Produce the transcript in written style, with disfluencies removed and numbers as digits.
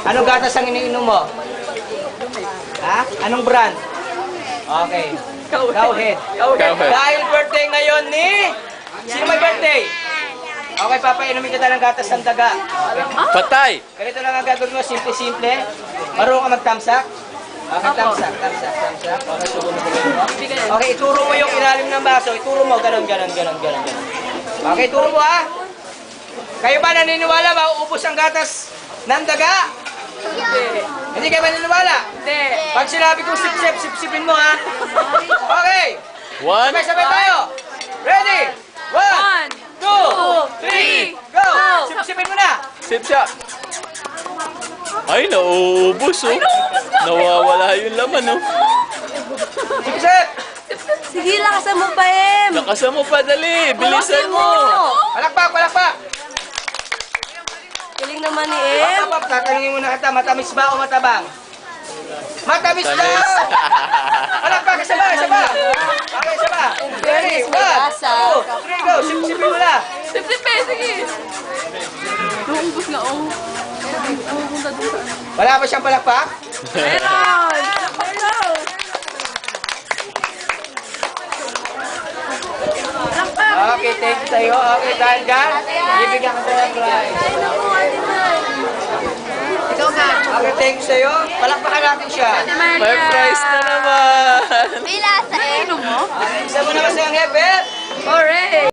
Anong gatas ang iniinom mo? Ha? Anong brand? Okay. Cowhead. Cowhead. Dahil birthday ngayon ni... Sino may birthday? Okay, papainumin kita ng gatas ng daga. Okay. Patay! Ganito lang ang gagawin mo, simple-simple. Marunong ka mag-tamsak? Okay, tamsak. Okay, subo mo. Okay, ituro mo yung ilalim ng baso. Ituro mo, ganon. Okay, ituro mo ha. Kayo ba naniniwala mauubos ang gatas ng daga? Hindi kayo maniniwala? Hindi. Pag sinabi kong sip-sipin mo ha. Okay, One. sabay tayo. Ready? 1, 2, 3, go! Sip-sipin mo na. Sip siya. Ay, nauubos oh. Nawawala yung laman oh. Sip-sip! Sige, lakasan mo pa, Em. Lakasan mo pa, dali. Bilisan mo. Palakpak! Galing naman ni Em. Tatanungin mo na kita, matamis ba o matabang? Matamis daw! Palakpak, isa ba? Okay, isa ba? Ready? 1, 2, 3, go! Sip-sipin mo na. Sip-sip eh, sige. Luubos nga, oh. Wala ba siyang palakpak? Meron! Okay, thank you sa'yo. Okay, dahil dyan, bibigyan ko sa'yo ng prize. Ikaw ka. Okay, thank you sa'yo. Palakpakan natin siya. May prize na naman. Pila sa Em. Ano mo? Okay, isa mo naman sa'yo ang hepe. Alright.